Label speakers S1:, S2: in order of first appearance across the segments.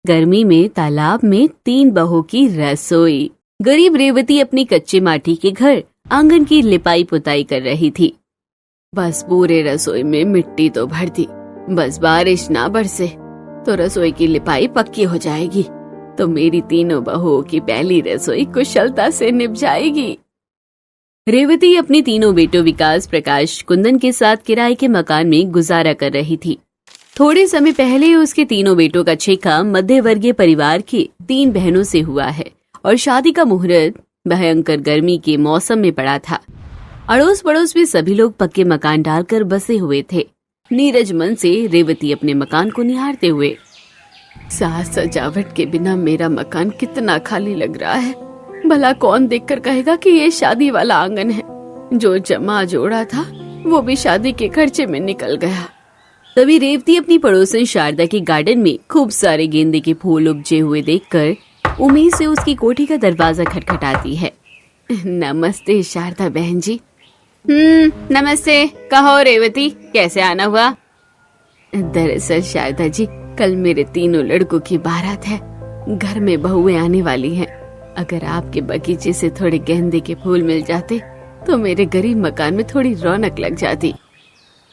S1: गर्मी में तालाब में 3 बहू की रसोई। गरीब रेवती अपनी कच्चे माटी के घर आंगन की लिपाई पुताई कर रही थी। बस पूरे रसोई में मिट्टी तो भर दी, बस बारिश ना बरसे तो रसोई की लिपाई पक्की हो जाएगी, तो मेरी तीनों बहुओं की पहली रसोई कुशलता से निभ जाएगी। रेवती अपनी तीनों बेटों विकास, प्रकाश, कुंदन के साथ किराए के मकान में गुजारा कर रही थी। थोड़े समय पहले उसके तीनों बेटों का छेका मध्य वर्गीय परिवार की 3 बहनों से हुआ है और शादी का मुहूर्त भयंकर गर्मी के मौसम में पड़ा था। अड़ोस पड़ोस में सभी लोग पक्के मकान डालकर बसे हुए थे। नीरज मन से रेवती अपने मकान को निहारते हुए, साज सजावट के बिना मेरा मकान कितना खाली लग रहा है। भला कौन देखकर कहेगा कि ये शादी वाला आंगन है। जो जमा जोड़ा था वो भी शादी के खर्चे में निकल गया। तभी रेवती अपनी पड़ोसन शारदा के गार्डन में खूब सारे गेंदे के फूल उपजे हुए देखकर उम्मीद से उसकी कोठी का दरवाजा खटखटाती है। नमस्ते शारदा बहन जी। नमस्ते। कहो रेवती, कैसे आना हुआ? दरअसल शारदा जी, कल मेरे तीनों लड़कों की बारात है। घर में बहुएं आने वाली हैं। अगर आपके बगीचे से थोड़े गेंदे के फूल मिल जाते तो मेरे गरीब मकान में थोड़ी रौनक लग जाती।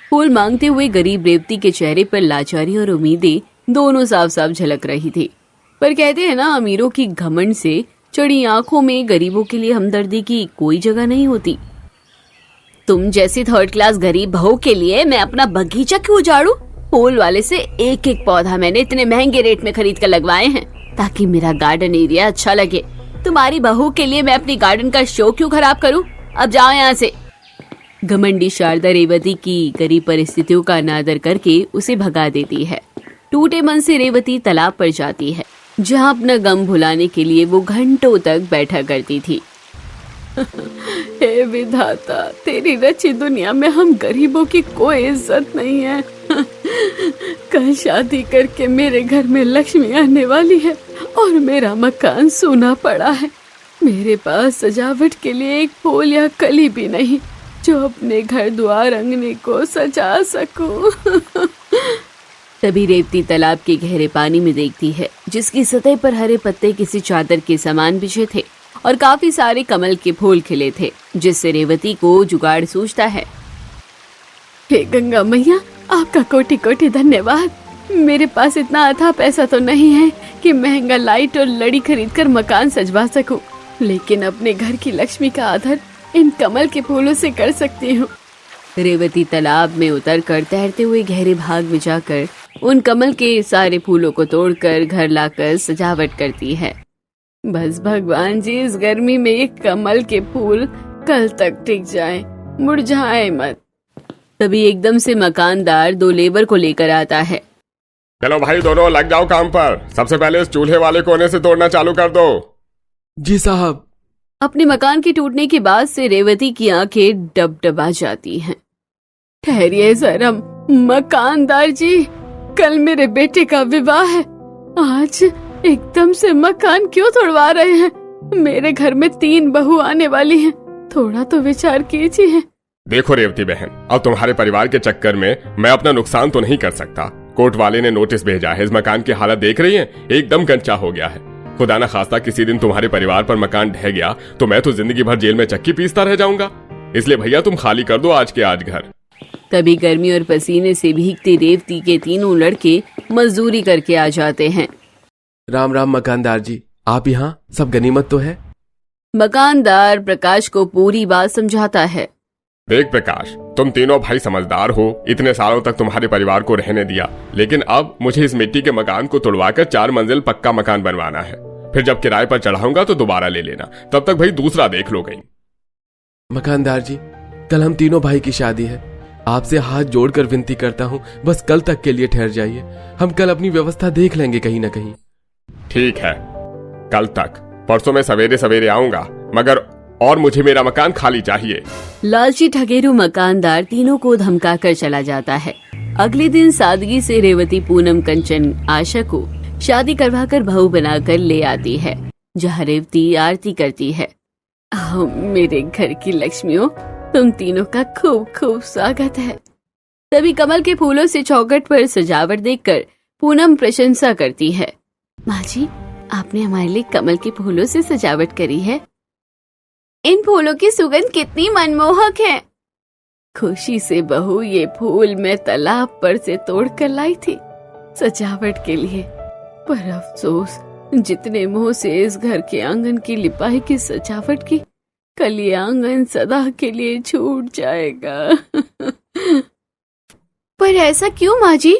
S1: फूल मांगते हुए गरीब रेवती के चेहरे पर लाचारी और उम्मीदें दोनों साफ साफ झलक रही थी। पर कहते हैं ना, अमीरों की घमंड से चढ़ी आंखों में गरीबों के लिए हमदर्दी की कोई जगह नहीं होती। तुम जैसी 3rd क्लास गरीब बहू के लिए मैं अपना बगीचा क्यों उजाड़ू? फूल वाले से एक एक पौधा मैंने इतने महंगे रेट में खरीद कर लगवाए हैं ताकि मेरा गार्डन एरिया अच्छा लगे। तुम्हारी बहू के लिए मैं अपनी गार्डन का शो क्यों खराब करूं? अब जाओ यहाँ से। घमंडी शारदा रेवती की गरीब परिस्थितियों का अनादर करके उसे भगा देती है। टूटे मन से रेवती तालाब पर जाती है, जहाँ अपना गम भुलाने के लिए वो घंटों तक बैठा करती थी। हे विधाता, तेरी रची दुनिया में हम गरीबों की कोई इज्जत नहीं है। कल शादी करके मेरे घर में लक्ष्मी आने वाली है और मेरा मकान सूना पड़ा है। मेरे पास सजावट के लिए एक फूल या कली भी नहीं जो अपने घर द्वार अंगने को सजा सकूं। तभी रेवती तालाब के गहरे पानी में देखती है, जिसकी सतह पर हरे पत्ते किसी चादर के समान बिछे थे और काफी सारे कमल के फूल खिले थे, जिससे रेवती को जुगाड़ सूझता है। हे गंगा मैया, आपका कोटि कोटि धन्यवाद। मेरे पास इतना अथाह पैसा तो नहीं है कि महंगा लाइट और लड़ी खरीद कर मकान सजवा सकूं, लेकिन अपने घर की लक्ष्मी का आदर इन कमल के फूलों से कर सकती हूँ। रेवती तालाब में उतरकर तैरते हुए गहरे भाग में जाकर उन कमल के सारे फूलों को तोड़कर घर लाकर सजावट करती है। बस भगवान जी, इस गर्मी में ये कमल के फूल कल तक टिक जाएं, मुरझाएं मत। तभी एकदम से मकानदार 2 लेबर को लेकर आता है।
S2: चलो भाई, दोनों लग जाओ काम पर। सबसे पहले इस चूल्हे वाले कोने से तोड़ना चालू कर दो।
S3: जी साहब।
S1: अपने मकान के टूटने के बाद से रेवती की आंखें डबडबा जाती हैं। ठहरिए जरा मकानदार जी, कल मेरे बेटे का विवाह है। आज एकदम से मकान क्यों तोड़वा रहे हैं? मेरे घर में 3 बहू आने वाली हैं। थोड़ा तो विचार कीजिए।
S2: देखो रेवती बहन, अब तुम्हारे परिवार के चक्कर में मैं अपना नुकसान तो नहीं कर सकता। कोर्ट वाले ने नोटिस भेजा है। इस मकान की हालत देख रही हैं, एकदम कच्चा हो गया है। खुदा न खास्ता किसी दिन तुम्हारे परिवार पर मकान ढह गया तो मैं तो जिंदगी भर जेल में चक्की पीसता रह जाऊंगा। इसलिए भैया तुम खाली कर दो आज के आज घर।
S1: तभी गर्मी और पसीने से भीगते रेवती के तीनों लड़के मजदूरी करके आ जाते हैं।
S3: राम राम मकानदार जी, आप यहाँ? सब गनीमत तो है?
S1: मकानदार प्रकाश को पूरी बात समझाता है।
S2: देख प्रकाश, तुम तीनों भाई समझदार हो। इतने सालों तक तुम्हारे परिवार को रहने दिया, लेकिन अब मुझे इस मिट्टी के मकान को तुड़वाकर 4 मंजिल पक्का मकान बनवाना है। फिर जब किराए पर चढ़ाऊंगा तो दोबारा ले लेना, तब तक भाई दूसरा देख लो कहीं।
S3: मकानदार जी, कल हम तीनों भाई की शादी है। आपसे हाथ जोड़कर विनती करता हूँ, बस कल तक के लिए ठहर जाइए। हम कल अपनी व्यवस्था देख लेंगे कहीं न कहीं।
S2: ठीक है, कल तक। परसों मैं सवेरे सवेरे आऊंगा, मगर और मुझे मेरा मकान खाली चाहिए।
S1: लालची ठगेरू मकानदार तीनों को धमका कर चला जाता है। अगले दिन सादगी से रेवती पूनम, कंचन, आशा को शादी करवाकर बहू बनाकर ले आती है, जहाँ रेवती आरती करती है। मेरे घर की लक्ष्मियों, तुम तीनों का खूब खूब स्वागत है। तभी कमल के फूलों से चौखट पर सजावट देखकर पूनम प्रशंसा करती है। माँ जी, आपने हमारे लिए कमल के फूलों से सजावट करी है। इन फूलों की सुगंध कितनी मनमोहक है। खुशी से बहू, ये फूल मैं तालाब पर से तोड़ कर लाई थी सजावट के लिए, पर अफसोस जितने मोह से इस घर के आंगन की लिपाई की सजावट की, कल ये आंगन सदा के लिए छूट जाएगा। पर ऐसा क्यों माँ जी?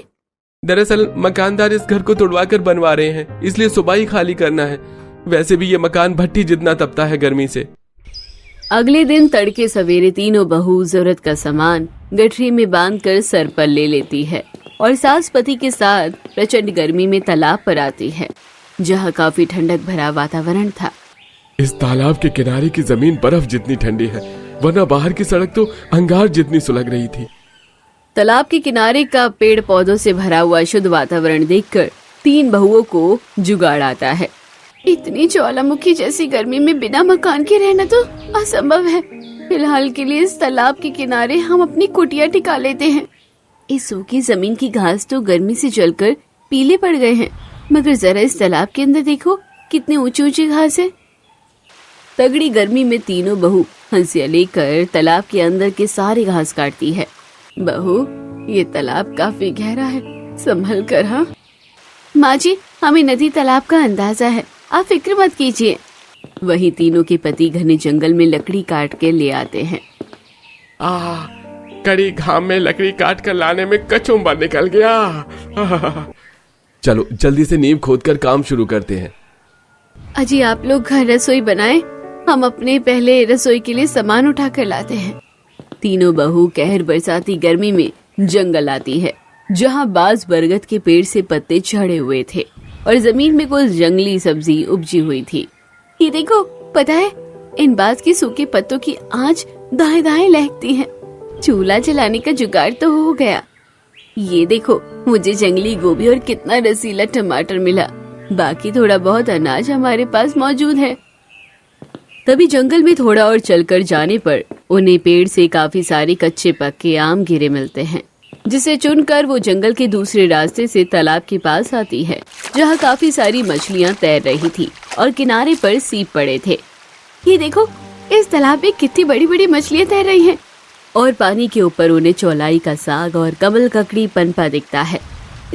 S3: दरअसल मकानदार इस घर को तुड़वा कर बनवा रहे हैं, इसलिए सुबह ही खाली करना है। वैसे भी ये मकान भट्टी जितना तपता है गर्मी से।
S1: अगले दिन तड़के सवेरे तीनों बहू जरूरत का सामान गठरी में बांधकर सर पर ले लेती है और सास पति के साथ प्रचंड गर्मी में तालाब पर आती है, जहाँ काफी ठंडक भरा वातावरण था।
S3: इस तालाब के किनारे की जमीन बर्फ जितनी ठंडी है, वरना बाहर की सड़क तो अंगार जितनी सुलग रही थी।
S1: तालाब के किनारे का पेड़ पौधों से भरा हुआ शुद्ध वातावरण देखकर तीन बहुओं को जुगाड़ आता है। इतनी ज्वालामुखी जैसी गर्मी में बिना मकान के रहना तो असंभव है। फिलहाल के लिए इस तालाब के किनारे हम अपनी कुटिया टिका लेते हैं। इस सूखी जमीन की घास तो गर्मी से जलकर पीले पड़ गए हैं, मगर जरा इस तालाब के अंदर देखो कितनी ऊंची ऊंची घास है। तगड़ी गर्मी में तीनों बहू हंसिया लेकर तालाब के अंदर के सारे घास काटती है। बहू, ये तालाब काफी गहरा है, संभल कर। हाँ माँ जी, हमें नदी तालाब का अंदाजा है, आप फिक्र मत कीजिए। वही तीनों के पति घने जंगल में लकड़ी काट के ले आते हैं।
S3: कड़ी घाम में लकड़ी काट कर लाने में कचुम्बा निकल गया। चलो जल्दी से नींव खोदकर काम शुरू करते हैं।
S1: अजी आप लोग घर रसोई बनाएं, हम अपने पहले रसोई के लिए सामान उठा कर लाते हैं। तीनों बहू कहर बरसाती गर्मी में जंगल आती है, जहाँ बाज बरगद के पेड़ से पत्ते झड़े हुए थे और जमीन में कुछ जंगली सब्जी उपजी हुई थी। ये देखो, पता है इन बाज के सूखे पत्तों की आंच दाएं दाएं लहकती है। चूल्हा जलाने का जुगाड़ तो हो गया। ये देखो, मुझे जंगली गोभी और कितना रसीला टमाटर मिला। बाकी थोड़ा बहुत अनाज हमारे पास मौजूद है। तभी जंगल में थोड़ा और चलकर जाने पर उन्हें पेड़ से काफी सारे कच्चे पक्के आम गिरे मिलते हैं, जिसे चुनकर वो जंगल के दूसरे रास्ते से तालाब के पास आती है, जहाँ काफी सारी मछलियाँ तैर रही थी और किनारे पर सीप पड़े थे। ये देखो, इस तालाब में कितनी बड़ी बड़ी मछलियाँ तैर रही हैं और पानी के ऊपर उन्हें चौलाई का साग और कमल ककड़ी पनपा दिखता है।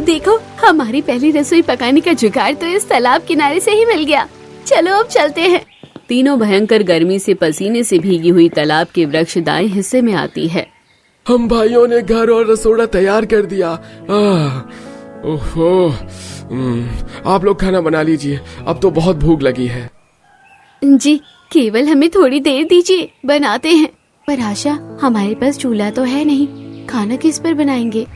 S1: देखो, हमारी पहली रसोई पकाने का जुगाड़ तो इस तालाब किनारे से ही मिल गया। चलो अब चलते हैं। तीनों भयंकर गर्मी से पसीने से भीगी हुई तालाब के वृक्ष दाएं हिस्से में आती है।
S3: हम भाइयों ने घर और रसोड़ा तैयार कर दिया। ओहो, आप लोग खाना बना लीजिए, अब तो बहुत भूख लगी है।
S1: जी, केवल हमें थोड़ी देर दीजिए, बनाते हैं। पर आशा, हमारे पास चूल्हा तो है नहीं, खाना किस पर बनाएंगे?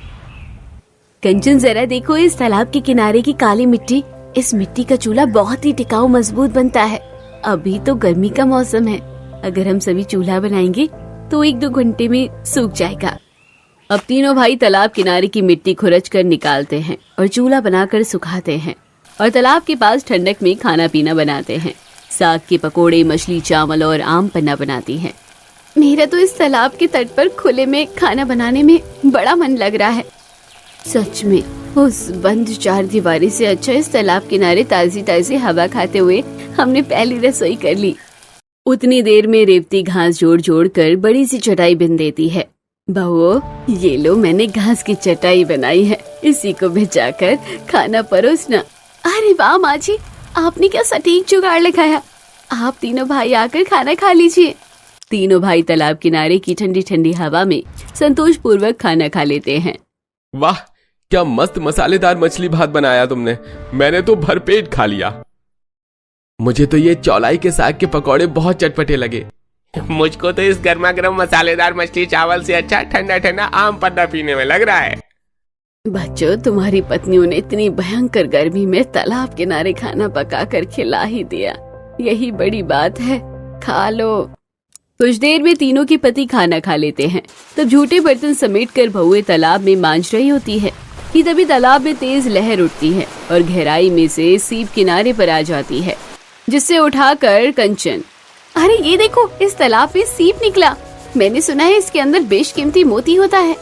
S1: कंचन, जरा देखो इस तालाब के किनारे की काली मिट्टी। इस मिट्टी का चूल्हा बहुत ही टिकाऊ मजबूत बनता है। अभी तो गर्मी का मौसम है, अगर हम सभी चूल्हा बनाएंगे तो 1-2 घंटे में सूख जाएगा। अब तीनों भाई तालाब किनारे की मिट्टी खुरच कर निकालते हैं और चूल्हा बनाकर सुखाते हैं और तालाब के पास ठंडक में खाना पीना बनाते हैं। साग के पकोड़े, मछली चावल और आम पन्ना बनाती हैं। मेरा तो इस तालाब के तट पर खुले में खाना बनाने में बड़ा मन लग रहा है। सच में उस बंद चार दीवारी से अच्छा इस तालाब किनारे ताजी ताजी हवा खाते हुए हमने पहली रसोई कर ली। उतनी देर में रेवती घास जोड़ जोड़ कर बड़ी सी चटाई बिन देती है। बहू, ये लो, मैंने घास की चटाई बनाई है, इसी को बिछाकर खाना परोसना। अरे वाह माँ जी, आपने क्या सटीक जुगाड़ लगाया। आप तीनों भाई आकर खाना खा लीजिए। तीनों भाई तालाब किनारे की ठंडी ठंडी हवा में संतोष पूर्वक खाना खा लेते हैं।
S3: वाह, क्या मस्त मसालेदार मछली भात बनाया तुमने, मैंने तो भरपेट खा लिया। मुझे तो ये चौलाई के साग के पकौड़े बहुत चटपटे लगे।
S4: मुझको तो इस गर्मा गर्म मसालेदार मछली चावल से अच्छा ठंडा ठंडा आम पन्ना पीने में लग रहा है।
S1: बच्चों, तुम्हारी पत्नियों ने इतनी भयंकर गर्मी में तालाब किनारे खाना पका कर खिला ही दिया, यही बड़ी बात है। खा लो। कुछ देर में तीनों के पति खाना खा लेते हैं। तब झूठे बर्तन समेटकर बहुएं तालाब में मांझ रही होती है कि तभी तालाब में तेज लहर उठती है और गहराई में से सीप किनारे पर आ जाती है, जिससे उठाकर कंचन, अरे ये देखो, इस तालाब में सीप निकला। मैंने सुना है इसके अंदर बेशकीमती मोती होता है।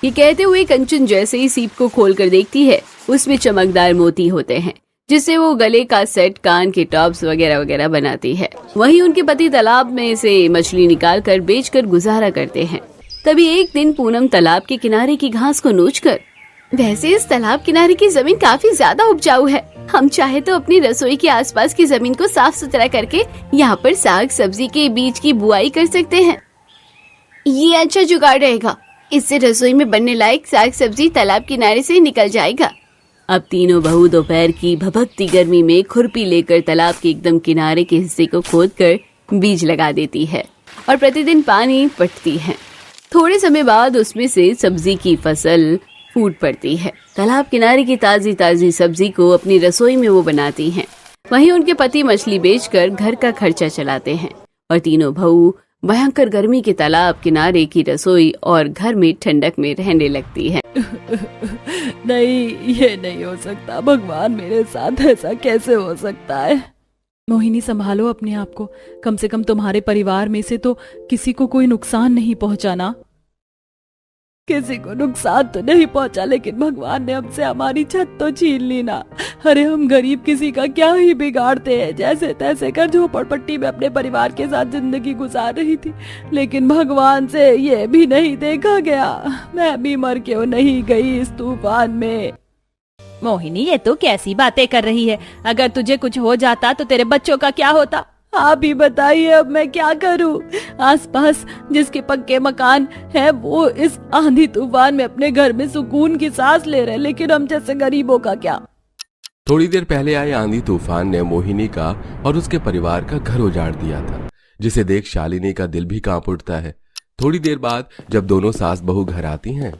S1: ये कहते हुए कंचन जैसे ही सीप को खोलकर देखती है, उसमें चमकदार मोती होते हैं, जिससे वो गले का सेट, कान के टॉप्स वगैरह वगैरह बनाती है। वहीं उनके पति तालाब में से मछली निकाल कर बेचकर गुजारा करते हैं। तभी एक दिन पूनम तालाब के किनारे की घास को नोचकर, वैसे इस तालाब किनारे की जमीन काफी ज्यादा उपजाऊ है, हम चाहे तो अपनी रसोई के आसपास की जमीन को साफ सुथरा करके यहाँ पर साग सब्जी के बीज की बुआई कर सकते हैं। ये अच्छा जुगाड़ रहेगा, इससे रसोई में बनने लायक साग सब्जी तालाब किनारे से निकल जाएगा। अब तीनों बहू दोपहर की भभकती गर्मी में खुरपी लेकर तालाब के एकदम किनारे के हिस्से को खोदकर बीज लगा देती है और प्रतिदिन पानी पटती है। थोड़े समय बाद उसमें से सब्जी की फसल फूट पड़ती है। तालाब किनारे की ताजी ताजी सब्जी को अपनी रसोई में वो बनाती हैं। वहीं उनके पति मछली बेचकर घर का खर्चा चलाते हैं और तीनों बहू भयंकर गर्मी के तालाब किनारे की रसोई और घर में ठंडक में रहने लगती है।
S5: नहीं, ये नहीं हो सकता। भगवान मेरे साथ ऐसा कैसे हो सकता है? मोहिनी, संभालो अपने आप को। कम से कम तुम्हारे परिवार में से तो किसी को कोई नुकसान नहीं पहुंचाना। किसी को नुकसान तो नहीं पहुंचा, लेकिन भगवान ने हमसे हमारी छत तो छीन ली ना। अरे हम गरीब किसी का क्या ही बिगाड़ते हैं, जैसे तैसे कर झोपड़पट्टी में अपने परिवार के साथ जिंदगी गुजार रही थी, लेकिन भगवान से ये भी नहीं देखा गया। मैं भी मर क्यों नहीं गई इस तूफान में। मोहिनी, ये तो कैसी बातें कर रही है? अगर तुझे कुछ हो जाता तो तेरे बच्चों का क्या होता? आप ही बताइए, अब मैं क्या करूं? आसपास जिसके पक्के मकान है वो इस आंधी तूफान में अपने घर में सुकून की सांस ले रहे, लेकिन हम जैसे गरीबों का क्या?
S3: थोड़ी देर पहले आए आंधी तूफान ने मोहिनी का और उसके परिवार का घर उजाड़ दिया था, जिसे देख शालिनी का दिल भी कांप उठता है। थोड़ी देर बाद जब दोनों सास बहू घर आती हैं,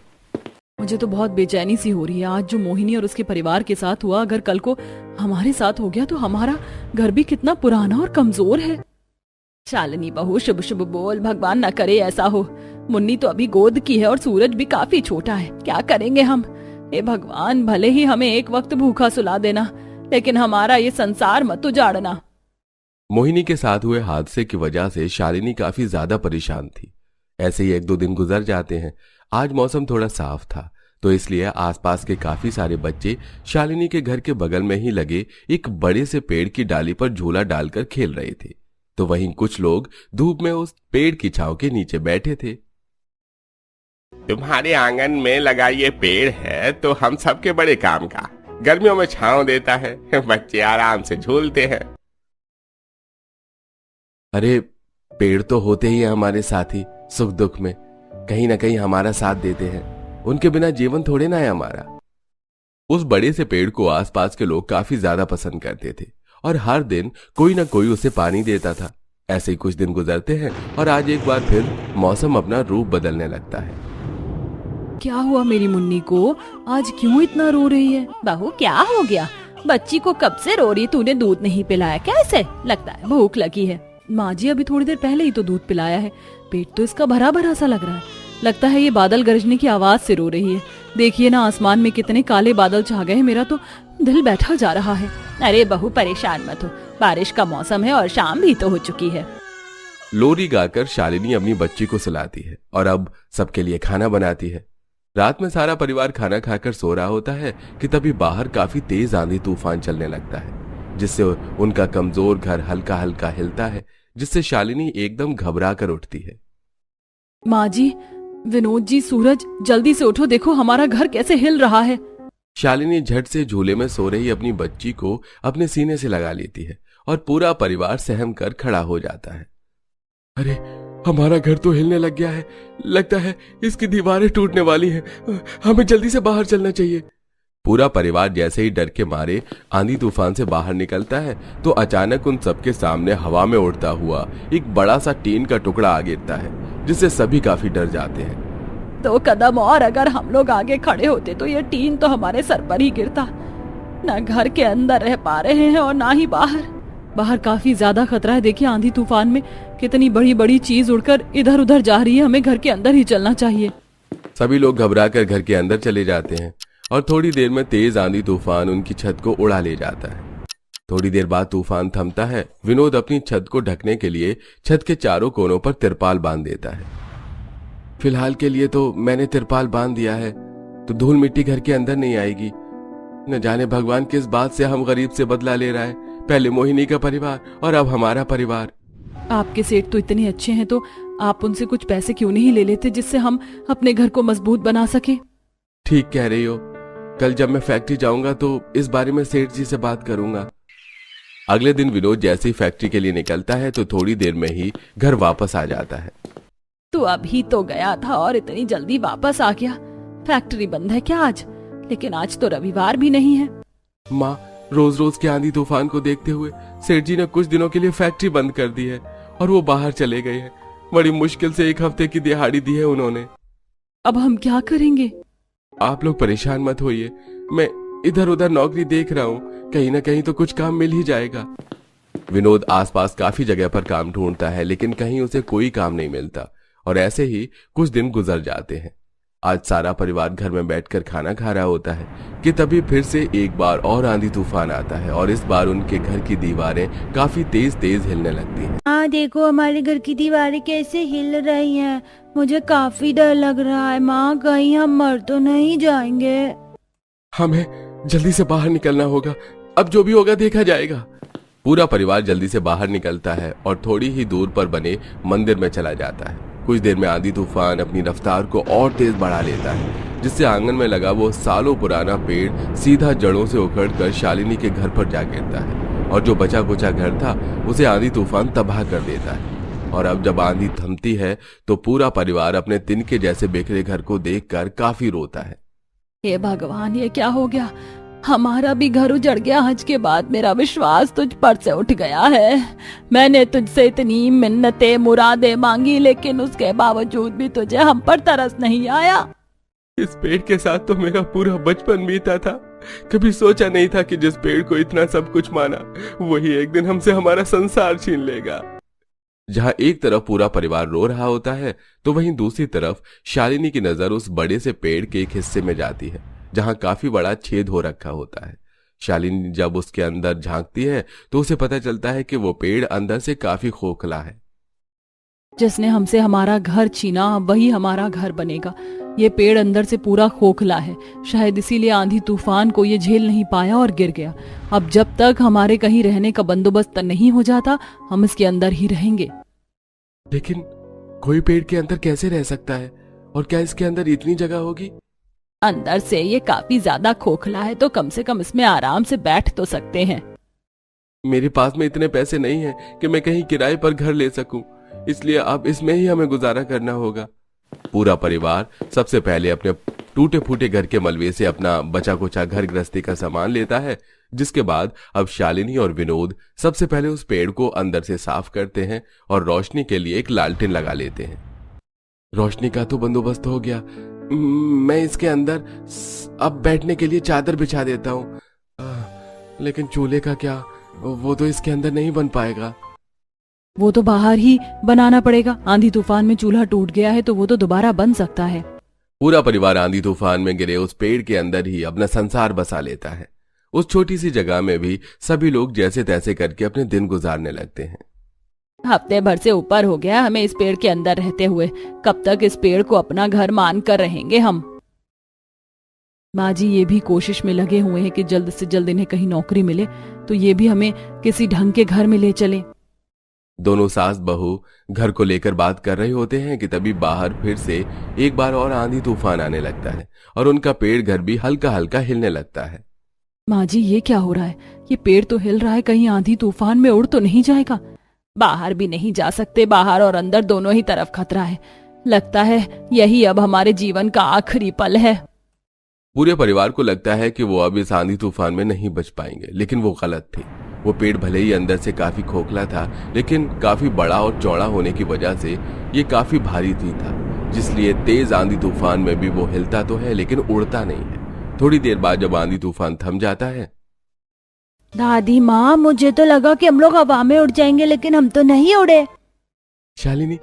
S5: मुझे तो बहुत बेचैनी सी हो रही है। आज जो मोहिनी और उसके परिवार के साथ हुआ, अगर कल को हमारे साथ हो गया तो हमारा घर भी कितना पुराना और कमजोर है। शालिनी बहू, शुभ शुभ बोल, भगवान ना करे ऐसा हो। मुन्नी तो अभी गोद की है और सूरज भी काफी छोटा है, क्या करेंगे हम? हे भगवान, भले ही हमें एक वक्त भूखा सुला देना, लेकिन हमारा ये संसार मत उजाड़ना।
S3: मोहिनी के साथ हुए हादसे की वजह से शालिनी काफी ज्यादा परेशान थी। ऐसे ही 1-2 दिन गुजर जाते हैं। आज मौसम थोड़ा साफ था, तो इसलिए आसपास के काफी सारे बच्चे शालिनी के घर के बगल में ही लगे एक बड़े से पेड़ की डाली पर झूला डालकर खेल रहे थे। तो वहीं कुछ लोग धूप में उस पेड़ की छांव के नीचे बैठे थे।
S4: तुम्हारे आंगन में लगा ये पेड़ है तो हम सबके बड़े काम का। गर्मियों में छांव देता है, बच्चे आराम से झूलते हैं।
S3: अरे पेड़ तो होते ही हैं हमारे साथी, सुख दुख में कहीं ना कहीं हमारा साथ देते हैं। उनके बिना जीवन थोड़े ना है हमारा। उस बड़े से पेड़ को आसपास के लोग काफी ज्यादा पसंद करते थे और हर दिन कोई ना कोई उसे पानी देता था। ऐसे ही कुछ दिन गुजरते हैं और आज एक बार फिर मौसम अपना रूप बदलने लगता है।
S5: क्या हुआ मेरी मुन्नी को? आज क्यों इतना रो रही है? बहू, क्या हो गया? बच्ची को कब से रो रही? तूने दूध नहीं पिलाया? कैसे? लगता है भूख लगी है। माँ जी, अभी थोड़ी देर पहले ही तो दूध पिलाया है। पेट तो इसका भरा भरा सा लग रहा है। लगता है ये बादल गरजने की आवाज से रो रही है। देखिए ना, आसमान में कितने काले बादल छा गए हैं। मेरा तो दिल बैठा जा रहा है। अरे बहू, परेशान मत हो, बारिश का मौसम है और शाम भी तो हो चुकी है।
S3: लोरी गाकर शालिनी अपनी बच्ची को सुलाती है और अब सबके लिए खाना बनाती है। रात में सारा परिवार खाना खाकर सो रहा होता है कि तभी बाहर काफी तेज आंधी तूफान चलने लगता है, जिससे उनका कमजोर घर हल्का हल्का हिलता है, जिससे शालिनी एकदम घबरा कर उठती है।
S5: माँ जी, विनोद जी, सूरज, जल्दी से उठो, देखो हमारा घर कैसे हिल रहा है।
S3: शालिनी झट से झूले में सो रही अपनी बच्ची को अपने सीने से लगा लेती है और पूरा परिवार सहम कर खड़ा हो जाता है। अरे हमारा घर तो हिलने लग गया है, लगता है इसकी दीवारें टूटने वाली हैं, हमें जल्दी से बाहर चलना चाहिए। पूरा परिवार जैसे ही डर के मारे आंधी तूफान से बाहर निकलता है तो अचानक उन सबके सामने हवा में उड़ता हुआ एक बड़ा सा टीन का टुकड़ा आ गिरता है, जिससे सभी काफी डर जाते हैं।
S5: 2 कदम और अगर हम लोग आगे खड़े होते तो ये टीन तो हमारे सर पर ही गिरता। ना घर के अंदर रह पा रहे हैं और ना ही बाहर। बाहर काफी ज्यादा खतरा है। देखिए आंधी तूफान में कितनी बड़ी बड़ी चीज उड़कर इधर उधर जा रही है। हमें घर के अंदर ही चलना चाहिए।
S3: सभी लोग घबराकर घर के अंदर चले जाते हैं और थोड़ी देर में तेज आंधी तूफान उनकी छत को उड़ा ले जाता है। थोड़ी देर बाद तूफान थमता है। विनोद अपनी छत को ढकने के लिए छत के चारों कोनों पर तिरपाल बांध देता है। फिलहाल के लिए तो मैंने तिरपाल बांध दिया है, तो धूल मिट्टी घर के अंदर नहीं आएगी। न जाने भगवान किस बात से हम गरीब से बदला ले रहा है। पहले मोहिनी का परिवार और अब हमारा परिवार।
S5: आपके सेठ तो इतने अच्छे हैं, तो आप उनसे कुछ पैसे क्यों नहीं ले लेते जिससे हम अपने घर को मजबूत बना सके।
S3: ठीक कह रही हो, कल जब मैं फैक्ट्री जाऊंगा तो इस बारे में सेठ जी से बात करूंगा। अगले दिन विनोद जैसे ही फैक्ट्री के लिए निकलता है तो थोड़ी देर में ही घर वापस आ जाता है।
S5: तू अभी तो गया था और इतनी जल्दी वापस आ गया। फैक्ट्री बंद है क्या आज? लेकिन आज तो रविवार भी नहीं है।
S3: माँ, रोज रोज के आंधी तूफान को देखते हुए सेठ जी ने कुछ दिनों के लिए फैक्ट्री बंद कर दी है और वो बाहर चले गए हैं। बड़ी मुश्किल से 1 हफ्ते की दिहाड़ी दी है उन्होंने।
S5: अब हम क्या करेंगे?
S3: आप लोग परेशान मत होइए, मैं इधर उधर नौकरी देख रहा हूँ, कहीं ना कहीं तो कुछ काम मिल ही जाएगा। विनोद आसपास काफी जगह पर काम ढूंढता है लेकिन कहीं उसे कोई काम नहीं मिलता और ऐसे ही कुछ दिन गुजर जाते हैं। आज सारा परिवार घर में बैठकर खाना खा रहा होता है कि तभी फिर से एक बार और आंधी तूफान आता है और इस बार उनके घर की दीवारें काफी तेज तेज हिलने लगती हैं।
S6: हाँ देखो, हमारे घर की दीवारें कैसे हिल रही हैं। मुझे काफी डर लग रहा है माँ, कहीं हम मर तो नहीं जाएंगे।
S3: हमें जल्दी से बाहर निकलना होगा, अब जो भी होगा देखा जाएगा। पूरा परिवार जल्दी से बाहर निकलता है और थोड़ी ही दूर पर बने मंदिर में चला जाता है। कुछ देर में आंधी तूफान अपनी रफ्तार को और तेज बढ़ा लेता है जिससे आंगन में लगा वो सालों पुराना पेड़ सीधा जड़ों से उखड़कर शालिनी के घर पर जा गिरता है और जो बचा कुचा घर था उसे आंधी तूफान तबाह कर देता है। और अब जब आंधी थमती है तो पूरा परिवार अपने तिनके जैसे बिखरे घर को देखकर काफी रोता है।
S5: हे भगवान, ये क्या हो गया? हमारा भी घर उजड़ गया। आज के बाद मेरा विश्वास तुझ पर से उठ गया है। मैंने तुझसे इतनी मिन्नतें मुरादें मांगी लेकिन उसके बावजूद भी तुझे हम पर तरस नहीं आया।
S3: इस पेड़ के साथ तो मेरा पूरा बचपन बीता था। कभी सोचा नहीं था कि जिस पेड़ को इतना सब कुछ माना वही एक दिन हमसे हमारा संसार छीन लेगा। जहां एक तरफ पूरा परिवार रो रहा होता है तो वहीं दूसरी तरफ शालिनी की नजर उस बड़े से पेड़ के एक हिस्से में जाती है जहां काफी बड़ा छेद हो रखा होता है। शालिनी जब उसके अंदर झांकती है तो उसे पता चलता है कि वो पेड़ अंदर से काफी खोखला है।
S5: जिसने हमसे हमारा घर छीना वही हमारा घर बनेगा। ये पेड़ अंदर से पूरा खोखला है, शायद इसीलिए आंधी तूफान को ये झेल नहीं पाया और गिर गया। अब जब तक हमारे कहीं रहने का बंदोबस्त नहीं हो जाता हम इसके अंदर ही रहेंगे।
S3: लेकिन कोई पेड़ के अंदर कैसे रह सकता है और क्या इसके अंदर इतनी जगह होगी?
S5: अंदर से ये काफी ज्यादा खोखला है तो कम से कम इसमें आराम से बैठ तो सकते हैं।
S3: मेरे पास में इतने पैसे नहीं हैं कि मैं कहीं किराए पर घर ले सकूं, इसलिए अब इसमें ही हमें गुजारा करना होगा। पूरा परिवार सबसे पहले अपने टूटे फूटे घर के मलबे से अपना बचा कुचा घर गृहस्थी का सामान लेता है, जिसके बाद अब शालिनी और विनोद सबसे पहले उस पेड़ को अंदर से साफ करते हैं और रोशनी के लिए एक लालटेन लगा लेते हैं। रोशनी का तो बंदोबस्त हो गया, मैं इसके अंदर अब बैठने के लिए चादर बिछा देता हूँ। लेकिन चूल्हे का क्या? वो तो इसके अंदर नहीं बन पाएगा।
S5: वो तो बाहर ही बनाना पड़ेगा। आंधी तूफान में चूल्हा टूट गया है तो वो तो दोबारा बन सकता है।
S3: पूरा परिवार आंधी तूफान में गिरे उस पेड़ के अंदर ही अपना संसार बसा लेता है। उस छोटी सी जगह में भी सभी लोग जैसे तैसे करके अपने दिन गुजारने लगते हैं।
S5: हफ्ते भर से ऊपर हो गया हमें इस पेड़ के अंदर रहते हुए। कब तक इस पेड़ को अपना घर मान कर रहेंगे हम? माँ जी ये भी कोशिश में लगे हुए हैं कि जल्द से जल्द इन्हें कहीं नौकरी मिले तो ये भी हमें किसी ढंग के घर में ले चले।
S3: दोनों सास बहू घर को लेकर बात कर रहे होते हैं कि तभी बाहर फिर से एक बार और आंधी तूफान आने लगता है और उनका पेड़ घर भी हल्का हल्का हिलने लगता है।
S5: माँ जी ये क्या हो रहा है? ये पेड़ तो हिल रहा है, कहीं आंधी तूफान में उड़ तो नहीं जाएगा? बाहर भी नहीं जा सकते, बाहर और अंदर दोनों ही तरफ खतरा है। लगता है यही अब हमारे जीवन का आखिरी पल है।
S3: पूरे परिवार को लगता है कि वो अब इस आंधी तूफान में नहीं बच पाएंगे, लेकिन वो गलत थे। वो पेड़ भले ही अंदर से काफी खोखला था लेकिन काफी बड़ा और चौड़ा होने की वजह से ये काफी भारी भी था, जिसलिए तेज आंधी तूफान में भी वो हिलता तो है लेकिन उड़ता नहीं है। थोड़ी देर बाद जब आंधी तूफान थम जाता है,
S6: दादी माँ, मुझे तो लगा कि हम लोग हवा में उड़ जाएंगे लेकिन हम तो नहीं उड़े।
S3: शालिनी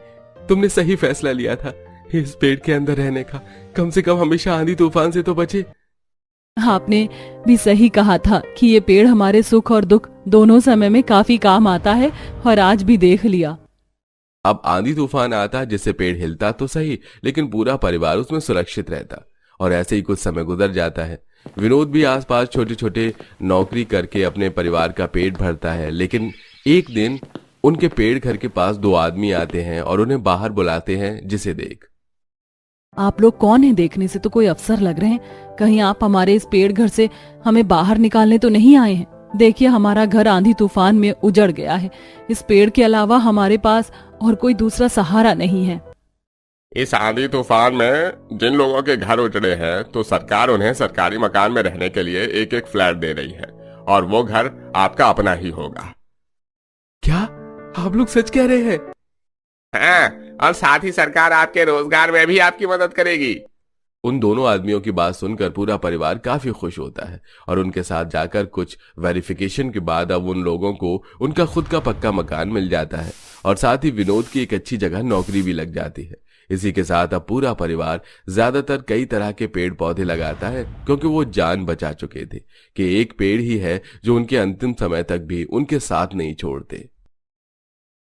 S3: तुमने सही फैसला लिया था इस पेड़ के अंदर रहने का। कम से कम हमेशा आंधी तूफान से तो बचे।
S5: आपने भी सही कहा था कि ये पेड़ हमारे सुख और दुख दोनों समय में काफी काम आता है और आज भी देख लिया।
S3: अब आंधी तूफान आता जिससे पेड़ हिलता तो सही लेकिन पूरा परिवार उसमें सुरक्षित रहता। और ऐसे ही कुछ समय गुजर जाता है। विनोद भी आसपास छोटे छोटे नौकरी करके अपने परिवार का पेट भरता है, लेकिन एक दिन उनके पेड़ घर के पास दो आदमी आते हैं और उन्हें बाहर बुलाते हैं, जिसे देख।
S5: आप लोग कौन हैं? देखने से तो कोई अफसर लग रहे हैं। कहीं आप हमारे इस पेड़ घर से हमें बाहर निकालने तो नहीं आए हैं? देखिए, हमारा घर आंधी तूफान में उजड़ गया है। इस पेड़ के अलावा हमारे पास और कोई दूसरा सहारा नहीं है।
S4: इस आंधी तूफान में जिन लोगों के घर उजड़े हैं तो सरकार उन्हें सरकारी मकान में रहने के लिए एक एक फ्लैट दे रही है और वो घर आपका अपना ही होगा।
S3: क्या आप लोग सच कह रहे हैं?
S4: हाँ, और साथ ही सरकार आपके रोजगार में भी आपकी मदद करेगी।
S3: उन दोनों आदमियों की बात सुनकर पूरा परिवार काफी खुश होता है और उनके साथ जाकर कुछ वेरिफिकेशन के बाद अब उन लोगों को उनका खुद का पक्का मकान मिल जाता है और साथ ही विनोद की एक अच्छी जगह नौकरी भी लग जाती है। इसी के साथ अब पूरा परिवार ज्यादातर कई तरह के पेड़ पौधे लगाता है, क्योंकि वो जान बचा चुके थे कि एक पेड़ ही है जो उनके अंतिम समय तक भी उनके साथ नहीं छोड़ते।